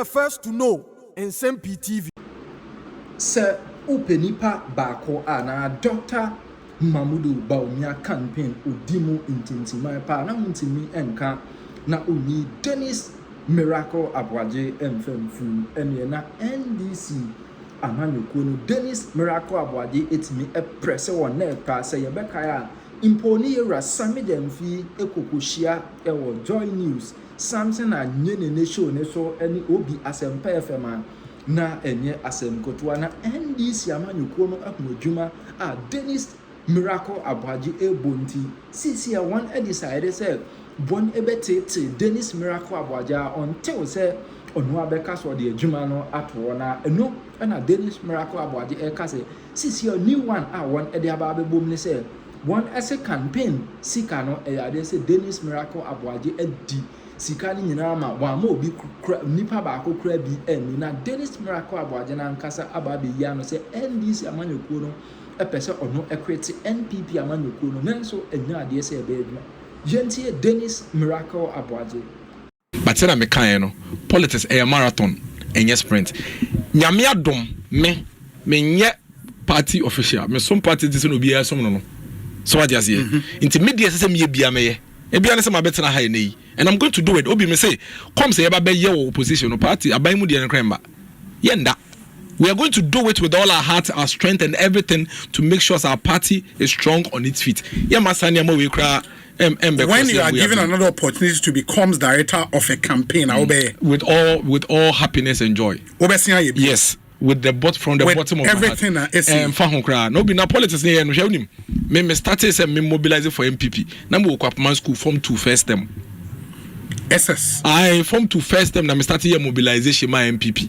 the first to know Nsem-Pii TV. Sir Upenipa Bako na Dr. Mamudu Baumia campaign Udimu Intintima pa na muntimi enka na uni Dennis Miracle Aboagye Mfemfu ene na NDC amanyoko Dennis Miracle Aboagye etimi press won na pa say yebeka ya imponi era samidemfi ekokohia ewo Joy News something anyene ne show ne so eni obi Nsem-Pii FM na enye asemkotoa na NDC amanyoko no akunodwuma a Dennis Miracle Aboagye ebonti sisi one decide say bon ebetete Dennis Miracle Aboagye until say onu abeka so de adwuma no ato na eno na Dennis Miracle Aboagye eka say sisi a new one a one e de aba bebom ne say one ese campaign sika no e ade say Dennis Miracle Aboagye edi sika ni nyina ma wa ma obi nipa ba akokura bi eni na Dennis Miracle Aboagye na nkasa aba be ya no say NDC amanyoko no epese ono equity NPP amanyoko no nanso enya ade say ebe adwuma gentie Dennis Miracle Aboagye but say na me kan no politics a marathon enye sprint nyame adom me nye party official me some party dis no bia som no so what just here into media say me bia me ebia say ma betena ha nei and I'm going to do it obi me say come say eba be ye opposition no party aban mu de nkremba yenda we are going to do it with all our heart, our strength, and everything to make sure our party is strong on its feet. When you are given another opportunity to become director of a campaign, with all happiness and joy. Yes, with the from the bottom of everything my heart. No be na politics here. No shawnim. Me started say me mobilizing for NPP. Na me work up man school form 2 first term. SS. I form 2 first term. Na me started here mobilization my NPP.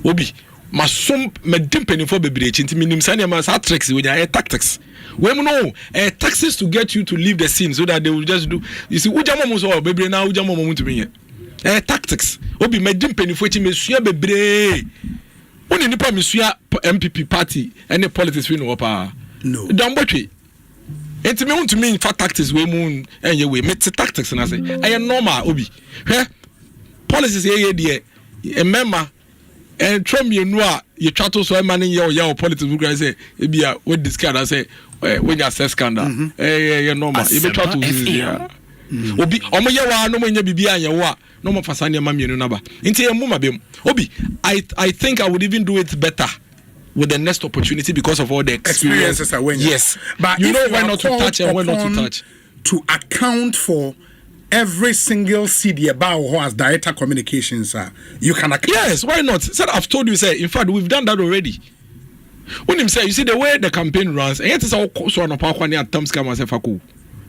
Obi. Masum medempeni for bebre chinti minim sane ma sa tricks we are tactics we no tactics to get you to leave the scene so that they will just do you see ujamo mo so bebre na ujamo mo to me tactics obi medempeni for chi mesua bebre oni nipa mesua MPP party any politics we no pa no don botwe enti me want to mean for tactics we mu enye we met tactics na say normal obi hwe policies ye de remember and Trump you know you try to so money your politics we say ebia we discard I say when you assess scandal normal you try to obi omo ye wa no nya bibia anya wa no mo fasane ma mienu na ba nti e mu mabem obi I think I would even do it better with the next opportunity because of all the experiences yes but you know why not to touch and when not to touch to account for every single CD about who has director communications, you can account. Yes, why not? Said I've told you, say, in fact, we've done that already. When him say, you see the way the campaign runs, and yet it's all so on a power when terms come and say faku.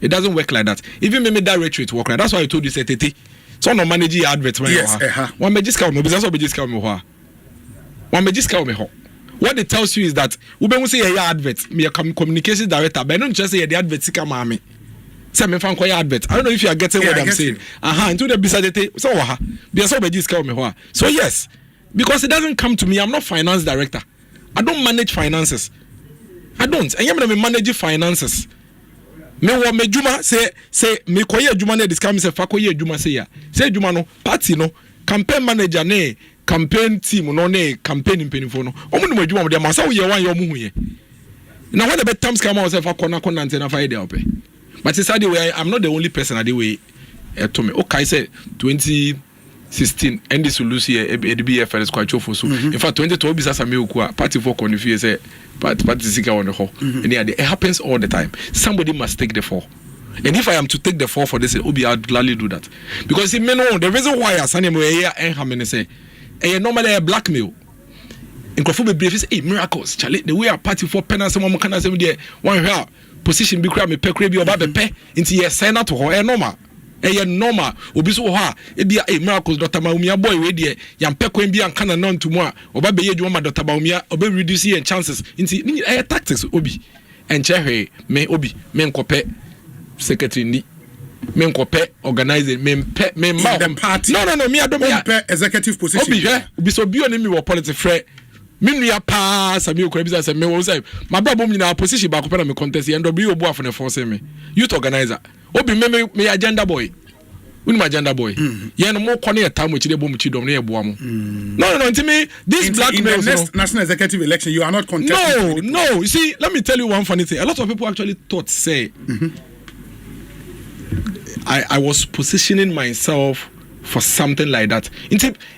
It doesn't work like that. Even me that retreat work like that's why I told you say tete. So no manage advert when yes, one may just come me business or be just come me ho. One may just come me ho. What it tells you is that we be say your advert, me a communications director, but don't just say the advert come me. Say me fan koya advert. I don't know if you are getting what I'm saying. Into the beside so be so be just come me ho. So yes, because it doesn't come to me. I'm not finance director. I don't manage finances. I don't. I am not manage finances. Me wa me juma say me koye juma na discount me say fa koye juma say ya. Say juma no party no campaign manager ne campaign team no ne campaign impenifo no. Omo no juma mo dey ma say we ye wan ye omo hu ye. Na when the best times come out say fa kona na fa ide ope. But it's the way I'm not the only person at the way to me. Okay, I said 2016 and this Lucy BFL is quite for so. In fact, 2012 is as a meal party for confusion say party sika on the whole. And yeah, it happens all the time. Somebody must take the fall. And if I am to take the fall for this, Obi, I'd gladly do that. Because it may know the reason why I send him here and how many say normally a blackmail. In Kofu brief is miracles. Charlie, the way a party for penance someone can say there one here. Position be crab me pekre bi oba be pe nti ye sign out ho normal normal obi so ho a e bia miracles Dr. Maumia boy we de yam pekwen bi anka na nontumu a oba be ye dwuma ma Dr. Maumia oba reduce your chances nti tactics obi enche hwe me obi me nkope secretary ni me nkope organizing me ma the party no me adom ya executive position obi so bi oni mi wo politics frɛ Minya pa sami okura bisa say me wo say my babom nyina position ba ko me contest and obi obu afone force me youth organizer obi me agenda boy When my gender boy, yeah, no more corner time which they bomb chidom near Boamo. No, to me, this black in the next national executive election, you are not contesting. No. You see, let me tell you one funny thing. A lot of people actually thought, say, I was positioning myself for something like that.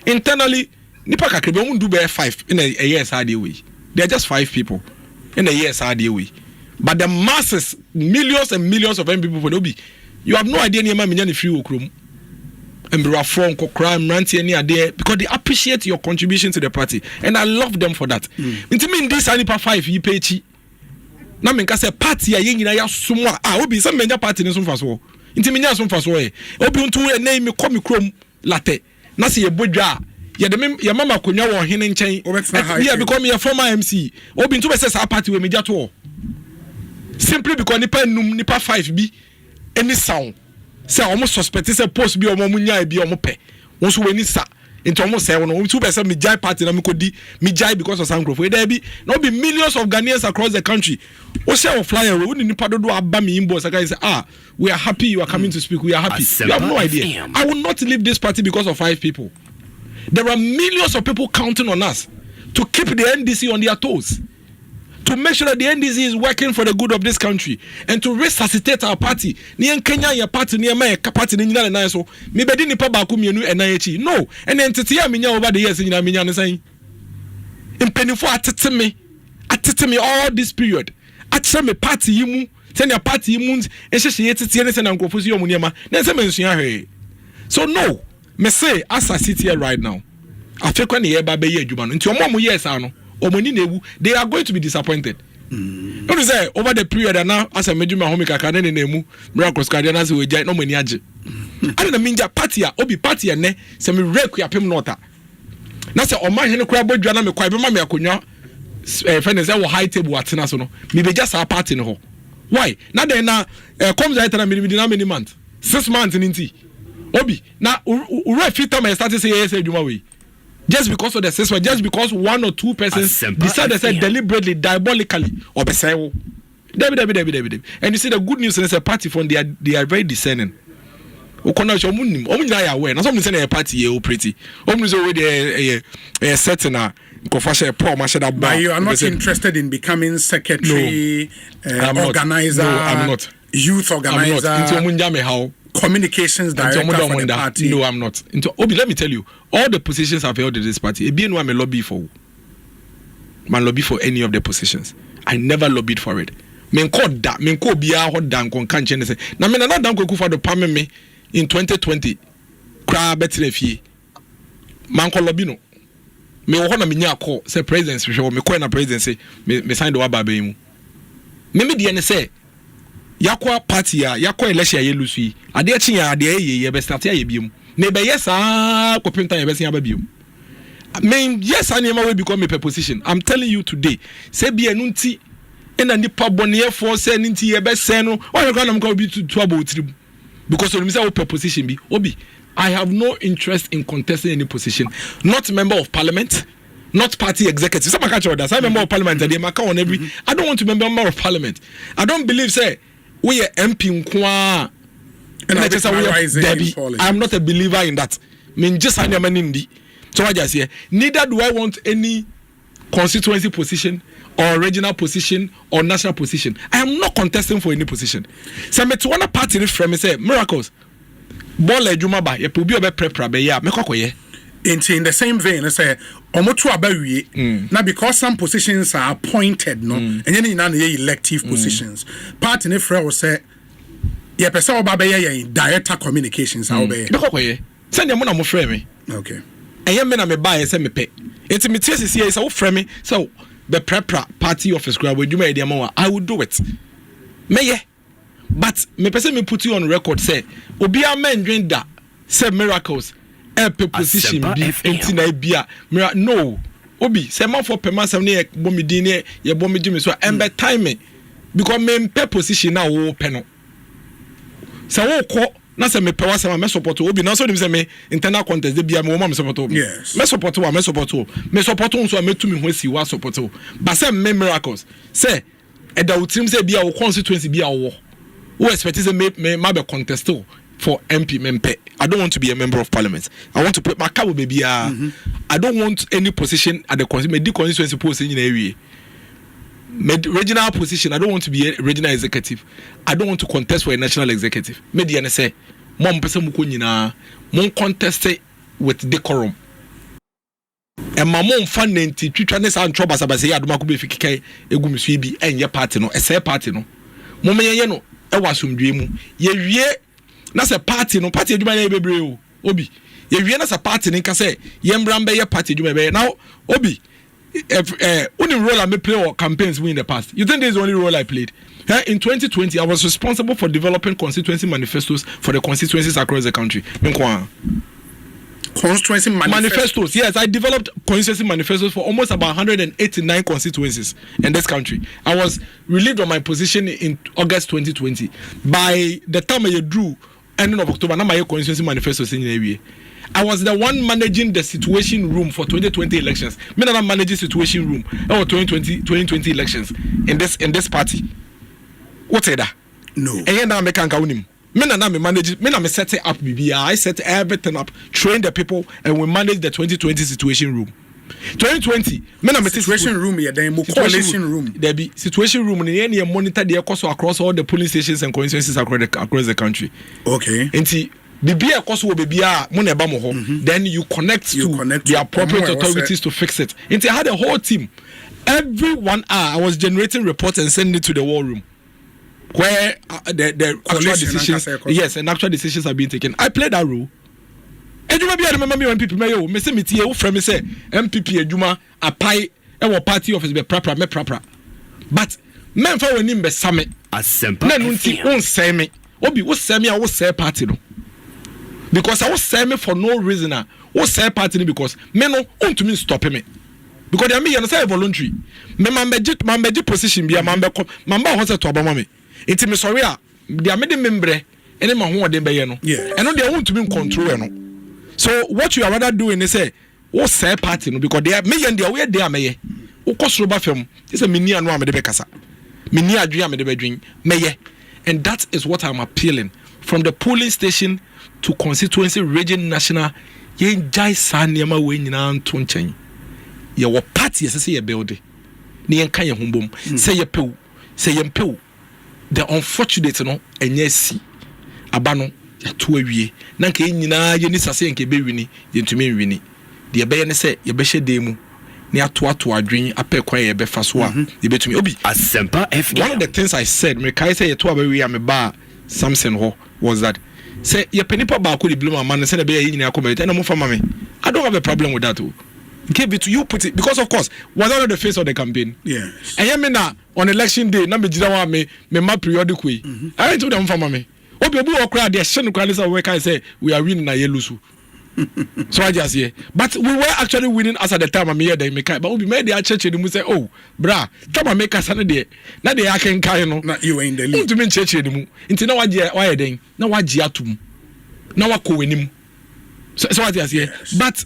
Internally, Nipa Kakribe won't do bear 5 in a year's hard way. They are just 5 people in a year's hard way. But the masses, millions and millions of people for Obi, you have no idea near my free okrum. And be from crime, ranty any idea because they appreciate your contribution to the party, and I love them for that. Into me this Nipa 5 you pay chi. Na me nka say party a yen ya somo a obi some menya party ne so faso. Into me nya so faso e. Obi untu e na me komi krom latte. Na se ye bodwa ye de ye mama konwa wo hene nchen. Yeah, because me a former MC. Obi untu be say party we media to. Simply because nipa 5 bi any sound. Say almost suspect say post bi omo munya bi omo pe. Won so weni sa. Into almost say one 2% me jai party na me kodi me jai because of Sankrofo. There be no be millions of Ghanaians across the country. O say o flyer we nipa dodo aba me inbox aka say we are happy you are coming to speak. We are happy. You have no idea. I will not leave this party because of 5 people. There are millions of people counting on us to keep the NDC on their toes. To make sure that the NDC is working for the good of this country and to resuscitate our party. Ni Kenya ya party ni my party ni nyina na so. Me bedi nipa ba ku mienu enayechi. No, and entity ya minya over the years nyina minya ne san. Impenifo atete me all this period. Atse me party yimu, send your party yimu ehye yetete ne send nkofo si yomu niema. Na se mensua hwe. So no, me say as I sit here right now. Afekwa ne ye ba be ye adwuma no. Nti omo yes ano. They are going to be disappointed. Don't say over the period and now as a major home kakane nemu Miracle Squadron as we no money aje. I don't mean that party obi party ne se me rek ya pem nota. Na se o man hene kura bodwa na me kwa be ma me akonwa friend say wo high table atena so no me be just a party no ho. Why? Na then na comes right na me na many months. 6 months nti. Obi na ure fit time start say yes adwuma we. Just because of the system, just because 1 or 2 persons decided to say deliberately, diabolically, or be say, David. And you see the good news is a party from they are very discerning. Aware. Now some say a party you pretty. Already a certain but you are not interested in becoming secretary, organizer. No, I'm not. Youth organizer. I'm not. Communications director for the party. No, I'm not. Obi, let me tell you, all the positions I've held in this party, I'm a lobby for. Man lobby for any of the positions. I never lobbied for it. Men called that. Men called biya hot down con can't say. Now men not down for the parliament me in 2020. Cry better fee. Man call lobby no. Me wo na me nya call say presidency show me call na presidency me sign the waba be mu. Me dey say yakwa party yakwa election ye lusu ade achi ya ade ye be start ya biom me be yes kopinta ye be sen aba biom me yes anema we become a position. I'm telling you today say bia no nti ena nipa bone for say nti ye be sen no o ye kwa na mka obi to about tribu because when me say we position bi obi I have no interest in contesting any position, not member of parliament, not party executive. Some catch that. I'm member of parliament and they mark on every. I don't want to be member of parliament. I don't believe say we are MP nkwa. And I just say we are Debbie. I'm not a believer in that. I mean just I never nindi. So I just say neither do I want any constituency position or regional position or national position. I am not contesting for any position. So me to one party from me say miracles. Ball ejuma ba ye pubi obe prepare be ya me kokoye. In the same vein, I say omotu abawie now because some positions are appointed no and then na elective positions. Party ne frɛ wo say ye pese oba be ye director communications how be. Me kokoye. Send dem na mo frɛ me. Okay. Eye me na me ba ye say me pe. Enti me tie sisi ye say wo frɛ me so the prepare party office grab ejuma e dem wa I will do it. Me ye. But me person me put you on record say obi a men drink that say miracles help position be enti na bia no obi say man for pema sam ne bomi din ne ye bomi jimi so embe time me because me pe position na wo pe no say wo ko na say me pe wa say me support obi na so dem say me internal contest de bia me wo ma me support obi me support so me to me ho si wa support but say me miracles say e da utim say bia wo constituency bia wo expect say me be contest for MP member. I don't want to be a member of parliament. I want to put my car baby. I don't want any position at the constituency post in area. Regional position. I don't want to be a regional executive. I don't want to contest for a national executive. Mediana say, "Mom person mukunyina, mon contest with decorum." And my mom funding to tritanness and troubles about say Aduma could be fiki egumswibi and your party no, a say party no. Mom yeno, I was some dream. Ye, that's a party no party Juma Bebreo. Obi. Ye, that's a party in Case, Yembrambe, your party Juma. Now, Obi. Only role I may play or campaigns in the past. You think there's the only role I played? In 2020, I was responsible for developing constituency manifestos for the constituencies across the country. Constituency manifestos. Yes, I developed constituency manifestos for almost about 189 constituencies in this country. I was relieved on my position in August 2020. By the time I drew ending of October, now my constituency manifestos in the area. I was the one managing the situation room for 2020 elections. Me na manage situation room or 2020 elections in this party. What is that? No. And now me can kaunim. Me na me manage. Me na me set it up. I set everything up, train the people, and we manage the 2020 situation room. 2020. Me na me situation room. Yeah, then coalition room. There be situation room. And monitor the cost across all the polling stations and constituencies across the country. Okay. And then you connect to the appropriate authorities to fix it. And I had a whole team. Every 1 hour, I was generating reports and sending it to the war room, where the actual decisions, yes, and actual decisions are being taken. I played that role. And you maybe remember me when people may me say me tie from me say NPP adwuma apai e party office be prapra. But men for when him be same. Nsem-Pii. Na nunti won say me. Obi wo say me a wo say party no. Because I was saying me for no reason. I was saying party because me no want to me stop me. Because they are me and say voluntary. Me mambeji position be a mamba wants to abama me. It's me sorry. They are made member. Any man who are them be no. Yeah. And no they want to be in control no. So what you are rather doing is say what say party no because they are me and they are where they are me. Ukosroba film. This is me ni anu amede be kasa. Me ni adwi amede be dwen me. And that is what I'm appealing from the polling station to constituency, region, national. Ye jai san niema we nyina nto nchen. Ye wo party ye say ye build. Ni enka ye humbom. Say ye pew. Say ye mpew. The unfortunate no enye si. Aba no ya to awie. Na nka nyina ye ni sase enka be wini, ye ntumi nwini. De be ye ne say ye be hye mu. Ni ato adwen apɛ kwan ye be fa so a ye betumi obi Nsem-Pii. One of the things I said me kai say ye to abawi am ba Samson ho was that say ye penipa ba ko di blame man say be ye nyina comment and mo fama me. I don't have a problem with that too. Give it to you put it because of course was on the face of the campaign. Yes. And you mean na on election day na me jira wa me ma periodic way. I ain't to them fama me. Obi o kra de Sh0cks say we can say we are winning na ye lose. So I just hear. But we were actually winning as at the time I'm here they make but we made the church and we say oh bra come make us there na they can kind no na you in the league to me church emu nti na why den na wagye atum na wakɔ wenim so what I hear. But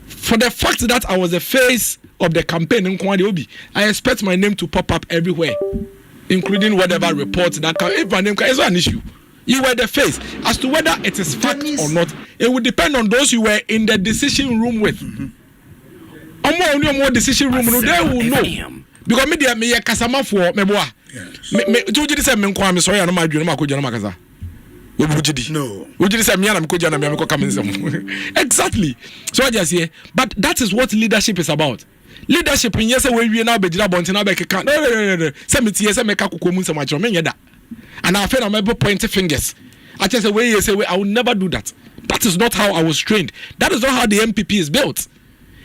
for the fact that I was the face of the campaign in Kwade Obi, I expect my name to pop up everywhere, including whatever reports that come. If my name is an issue, you were the face. As to whether it is fact or not, it would depend on those you were in the decision room with. More decision room, they will know. Because me kasama for me boa. Me do you say me kwa me sorry na ma dwene ma ko dwene ma kasa. We bujidi. No. We just say me na me ko dwene me ko come in. Exactly. So I just say, but that is what leadership is about. Leadership in yes we wie na be jira bonte na be keka. No. Say me tie say me ka kokomu nsem achro me nyeda. And I feel I'm able to point fingers. I just say way I will never do that. That is not how I was trained. That is not how the NPP is built.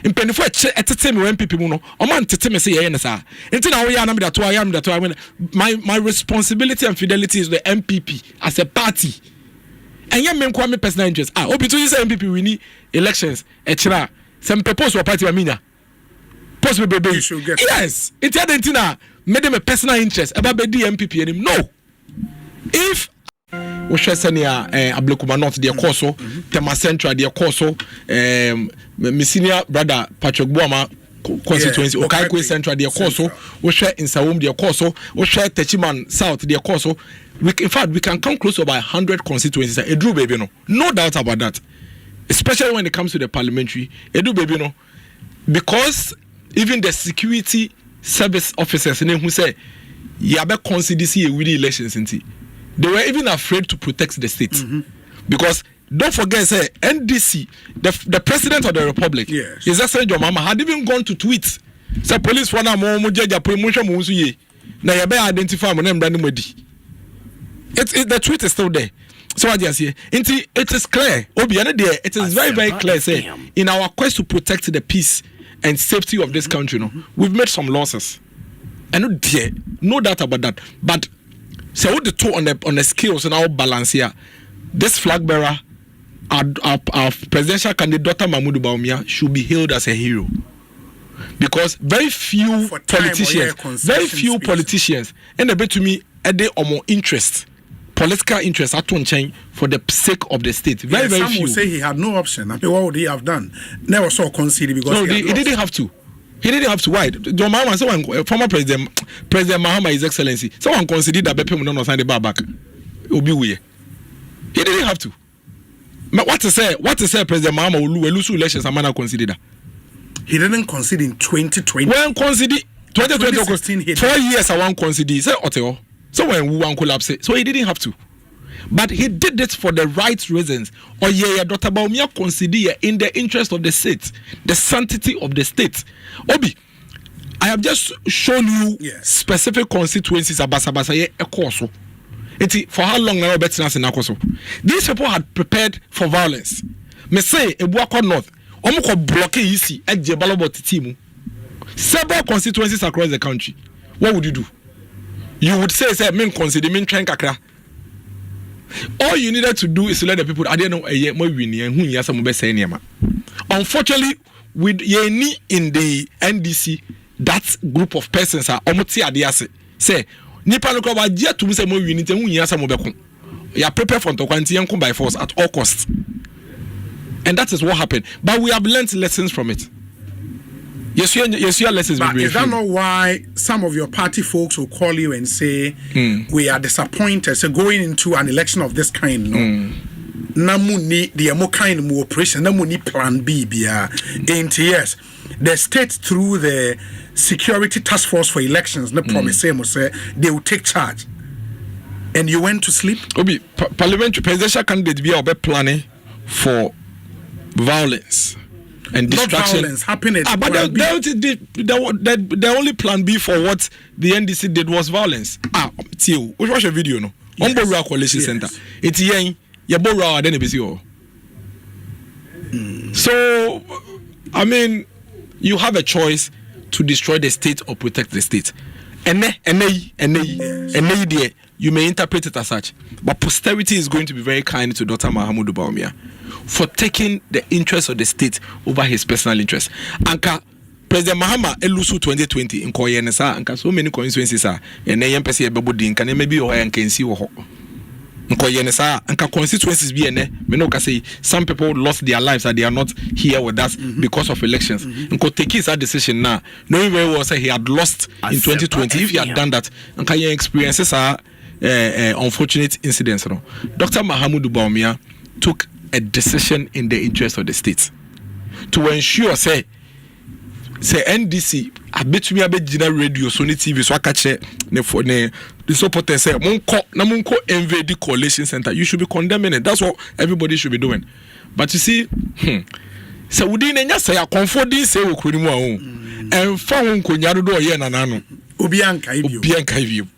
In penifo etete me NPP mu no o man tete me say ye na sa enti na wo ya na me that I am that my responsibility and fidelity is the NPP as a party. And ye me nkwa me personal interest obi to say NPP we need elections e kira some purpose or party amina post me baby yes enti adenti na me dem personal interest about be NPP enim no if we share senior Ablekuma North the course Tema Central the course my senior brother Patrick Boama constituency Okaikwe Central the course we share in Sawum the course we share Techiman South the course in fact, we can come close to about 100 constituencies. Edu baby, no doubt about that. Especially when it comes to the parliamentary. Edu baby, because even the security service officers who say, "Yabe consider see a winning elections," they were even afraid to protect the state because. Don't forget, say NDC, the president of the republic, His Excellency John Mahama, had even gone to tweet. Say police one more mujaja promotion musu ye. Na yabe identify mo name brand modi. The tweet is still there. So what you say? It is clear. Obi there. It is very clear. Say in our quest to protect the peace and safety of this country, we've made some losses. And no doubt about that. But say what the two on the scales and our balance here. This flag bearer. Our presidential candidate Dr. Mahmoud Bawumia should be hailed as a hero because very few politicians and a bit to me a day or more political interest at one chain for the sake of the state. Very few. Some will say he had no option. I mean, what would he have done? Never saw conceded because he didn't have to. He didn't have to. Why? John Mahama, someone former President Mahama, His Excellency, someone considered that Bepe Munono signed the bar back. He didn't have to. What to say? President Mahama will lose elections. I'm not consider that. He didn't concede in 2020. When concede 2020, 4 years I won't concede. Say Oteo. So when we won't collapse, so he didn't have to. But he did it for the right reasons. Or Dr. Bawumia concede in the interest of the state, the sanctity of the state. Obi, I have just shown you specific constituencies. Abasa Ekoso. For how long now these people had prepared for violence. Me say Ebuako North, Omoko block easy at Jebalobo Titimu. Several constituencies across the country. What would you do? You would say men consider men trying kakra. All you needed to do is to let the people I didn't know a year more winning and who yes some say niema. Unfortunately, with Yeni in the NDC, that group of persons are almost say nipa no kwa dia tum se mo wini te hu nya sa mo beko ya prepare for to kwanti yanko by force at all costs, and that is what happened. But we have learned lessons from it. Yes, your lessons. But is that not why some of your party folks will call you and say we are disappointed? So going into an election of this kind, namuni the emo kind more operation, namuni plan B bia. And yes, the state through the security task force for elections, no promise say they will take charge. And you went to sleep? Obi, parliamentary presidential candidate be planning for violence and distraction. Not violence happening. But the only plan B for what the NDC did was violence. Tio, which watch a video no? On Boru Coalition Center. It's yen Yabora then ebisi. So I mean, you have a choice to destroy the state or protect the state. And you may interpret it as such. But posterity is going to be very kind to Dr. Mahmoud Bawumia for taking the interest of the state over his personal interest. Anka President Mahama elusu 2020 in Koyenesa, anka so many constituencies are and yempesi ebebodi nka maybe o anka nsi wo ho. Nkoyenesa anka constituencies be ene me no ka say some people lost their lives and they are not here with us because of elections. Nko take his decision now knowing very well say he had lost in 2020. If he had done that anka your experiences are unfortunate incidents. Dr. Mahmoud Bawumia took a decision in the interest of the state to ensure say NDC abetumi abegina radio so ne TV so akache ne the supporters say monko invade coalition center. You should be condemning it. That's what everybody should be doing. But you see so we didn't say a comforting say we could more and found konya do ye nanano obi anka ibio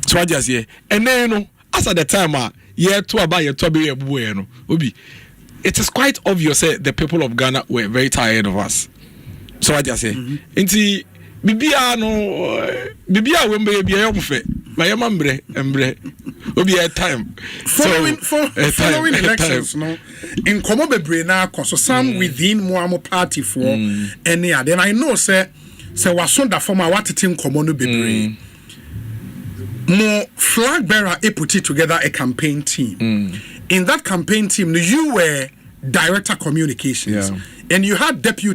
so I just here and then as at the time year to about year to be no obi it is quite obvious that the people of Ghana were very tired of us. So I just say inti bibia we be bia yomfe ma yamambre embre obi a time following elections no in komo bebre na so some within Moamo party for any then I know say wasonda former watetin komo no bebre more flag bearer put it together a campaign team. In that campaign team you were director communications and you had deputy